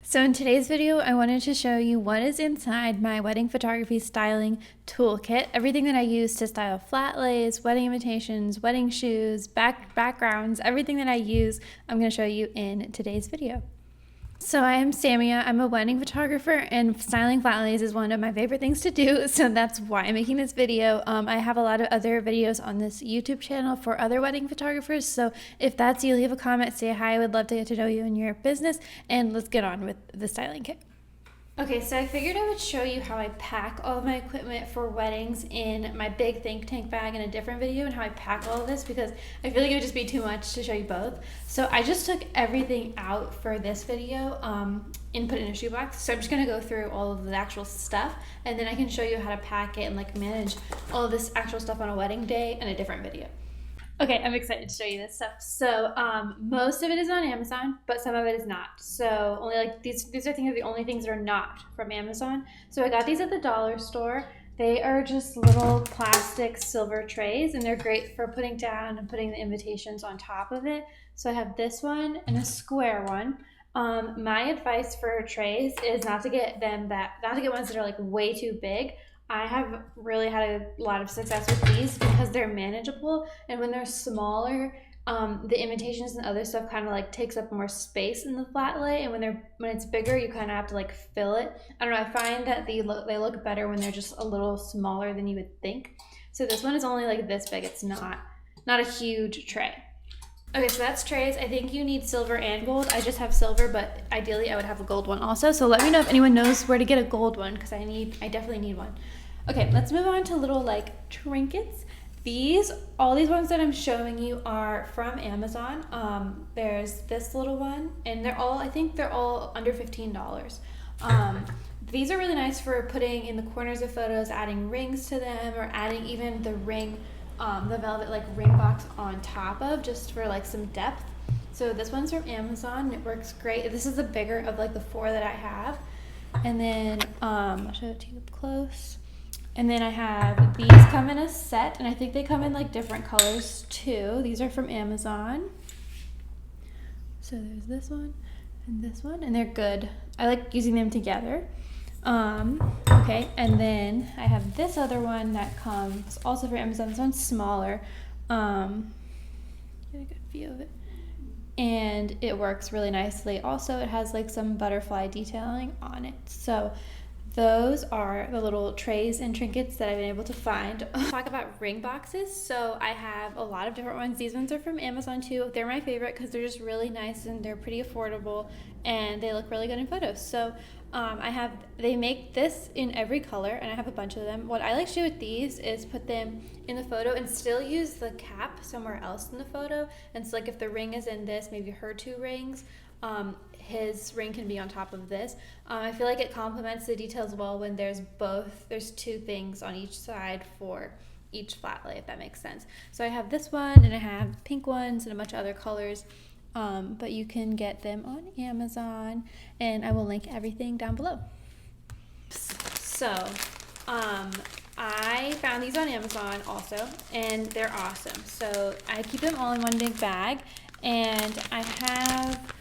So in today's video, I wanted to show you what is inside my wedding photography styling toolkit. Everything that I use to style flat lays, wedding invitations, wedding shoes, backgrounds, everything that I use, I'm going to show you in today's video. So I am Samia. I'm a wedding photographer, and styling flat lays is one of my favorite things to do, so that's why I'm making this video. I have a lot of other videos on this YouTube channel for other wedding photographers, so if that's you, leave a comment, say hi. I would love to get to know you and your business, and let's get on with the styling kit. Okay, so I figured I would show you how I pack all of my equipment for weddings in my big think tank bag in a different video, and how I pack all of this because I feel like it would just be too much to show you both. So I just took everything out for this video and put it in a shoebox. So I'm just gonna go through all of the actual stuff, and then I can show you how to pack it and like manage all of this actual stuff on a wedding day in a different video. Okay, I'm excited to show you this stuff. So most of it is on Amazon, but some of it is not. So only like these are the only things that are not from Amazon. So I got these at the dollar store. They are just little plastic silver trays, and they're great for putting down and putting the invitations on top of it. So I have this one and a square one. My advice for trays is not to get ones that are like way too big. I have really had a lot of success with these because they're manageable, and when they're smaller, the invitations and other stuff kind of like takes up more space in the flat lay, and when it's bigger, you kind of have to like fill it. I don't know, I find that they look better when they're just a little smaller than you would think. So this one is only like this big. It's not a huge tray. Okay, so that's trays. I think you need silver and gold. I just have silver, but ideally I would have a gold one also. So let me know if anyone knows where to get a gold one, because I definitely need one. Okay, let's move on to little like trinkets. All these ones that I'm showing you are from Amazon. There's this little one, and I think they're all under $15. These are really nice for putting in the corners of photos, adding rings to them, or adding even the velvet like ring box on top of, just for like some depth. So this one's from Amazon. It works great. This is the bigger of like the four that I have. And then I'll show it to you up close. And then I have these come in a set, and I think they come in like different colors too. These are from Amazon. So there's this one, and they're good. I like using them together. Okay, and then I have this other one that comes also from Amazon. This one's smaller. Get a good view of it. And it works really nicely. Also, it has like some butterfly detailing on it. So those are the little trays and trinkets that I've been able to find. Talk about ring boxes. So I have a lot of different ones. These ones are from Amazon too. They're my favorite because they're just really nice and they're pretty affordable, and they look really good in photos. So they make this in every color, and I have a bunch of them. What I like to do with these is put them in the photo and still use the cap somewhere else in the photo. And so like if the ring is in this, maybe her two rings, his ring can be on top of this. I feel like it complements the details well when there's two things on each side for each flat lay, if that makes sense. So I have this one, and I have pink ones and a bunch of other colors, but you can get them on Amazon, and I will link everything down below. So I found these on Amazon also, and they're awesome. So I keep them all in one big bag, and I have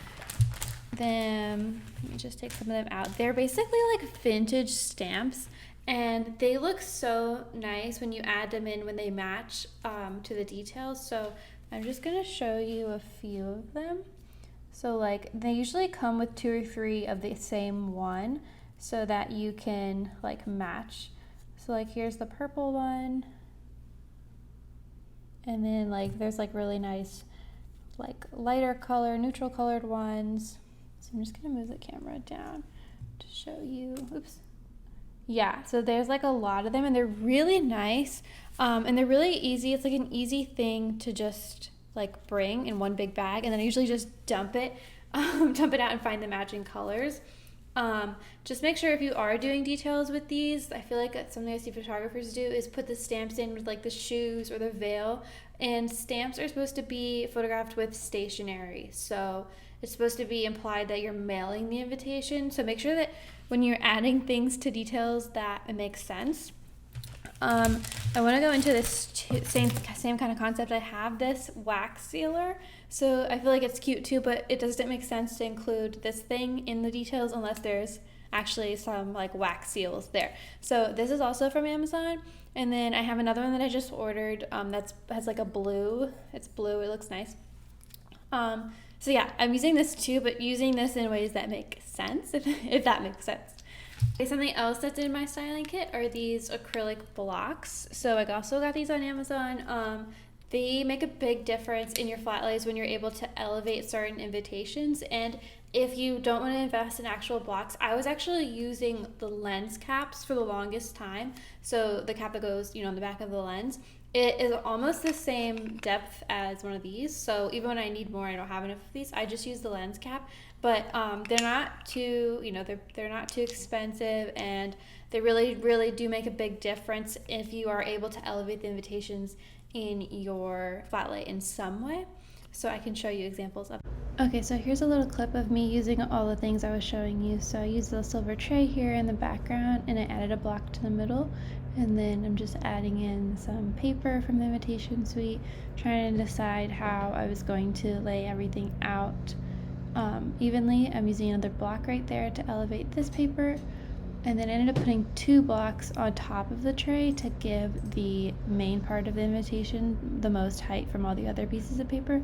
them, let me just take some of them out. They're basically like vintage stamps, and they look so nice when you add them in, when they match to the details. So I'm just gonna show you a few of them. So like they usually come with 2 or 3 of the same one, so that you can like match. So like here's the purple one, and then like there's like really nice like lighter color, neutral colored ones. So I'm just gonna move the camera down to show you. Oops. Yeah, so there's like a lot of them, and they're really nice, and they're really easy. It's like an easy thing to just like bring in one big bag, and then I usually just dump it out and find the matching colors. Just make sure if you are doing details with these, I feel like that's something I see photographers do, is put the stamps in with like the shoes or the veil. And stamps are supposed to be photographed with stationery, so it's supposed to be implied that you're mailing the invitation. So make sure that when you're adding things to details that it makes sense. I want to go into this same kind of concept. I have this wax sealer, so I feel like it's cute too, but it doesn't make sense to include this thing in the details unless there's actually some like wax seals there. So this is also from Amazon, and then I have another one that I just ordered that has like a blue. It's blue. It looks nice. So yeah, I'm using this too, but using this in ways that make sense, if that makes sense. Okay, something else that's in my styling kit are these acrylic blocks. So I also got these on Amazon. They make a big difference in your flat lays when you're able to elevate certain invitations. And if you don't want to invest in actual blocks, I was actually using the lens caps for the longest time. So the cap that goes, in the back of the lens. It is almost the same depth as one of these. So even when I need more, I don't have enough of these, I just use the lens cap. But they're not too, they're not too expensive, and they really do make a big difference if you are able to elevate the invitations in your flat lay in some way. So I can show you examples of. Okay, so here's a little clip of me using all the things I was showing you. So I used the silver tray here in the background, and I added a block to the middle, and then I'm just adding in some paper from the invitation suite, trying to decide how I was going to lay everything out evenly. I'm using another block right there to elevate this paper, and then I ended up putting 2 blocks on top of the tray to give the main part of the invitation the most height from all the other pieces of paper.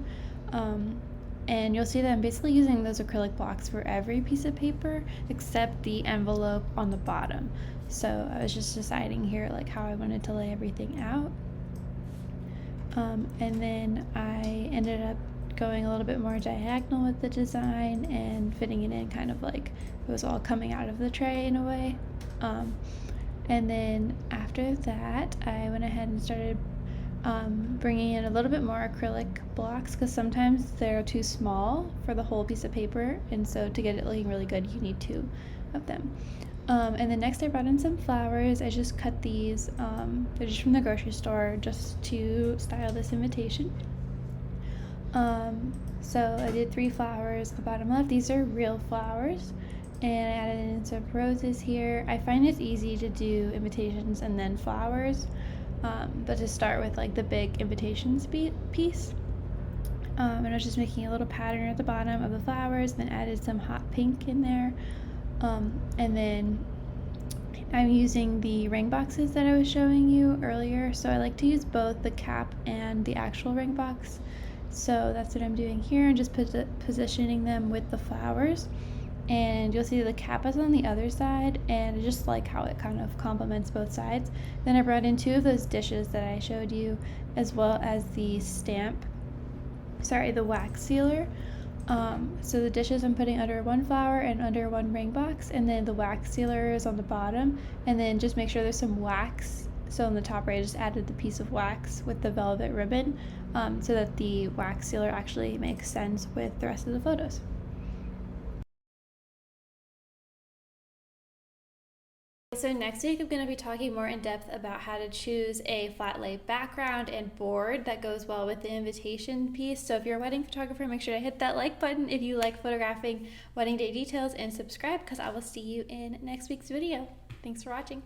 And you'll see that I'm basically using those acrylic blocks for every piece of paper except the envelope on the bottom. So I was just deciding here like how I wanted to lay everything out. And then I ended up going a little bit more diagonal with the design and fitting it in kind of like it was all coming out of the tray in a way. And then after that, I went ahead and started bringing in a little bit more acrylic blocks because sometimes they're too small for the whole piece of paper, and so to get it looking really good, you need 2 of them. And then next I brought in some flowers. I just cut these, they're just from the grocery store, just to style this invitation. So I did 3 flowers at the bottom left. These are real flowers, and I added in some roses here. I find it's easy to do invitations and then flowers, but to start with like the big invitations piece. And I was just making a little pattern at the bottom of the flowers, then added some hot pink in there. And then I'm using the ring boxes that I was showing you earlier. So I like to use both the cap and the actual ring box. So that's what I'm doing here, and just positioning them with the flowers. And you'll see the cap is on the other side, and I just like how it kind of complements both sides. Then I brought in 2 of those dishes that I showed you, as well as the the wax sealer. So the dishes I'm putting under 1 flower and under 1 ring box, and then the wax sealer is on the bottom, and then just make sure there's some wax. So on the top right, I just added the piece of wax with the velvet ribbon, so that the wax sealer actually makes sense with the rest of the photos. So next week I'm going to be talking more in depth about how to choose a flat lay background and board that goes well with the invitation piece. So if you're a wedding photographer, make sure to hit that like button if you like photographing wedding day details, and subscribe because I will see you in next week's video. Thanks for watching.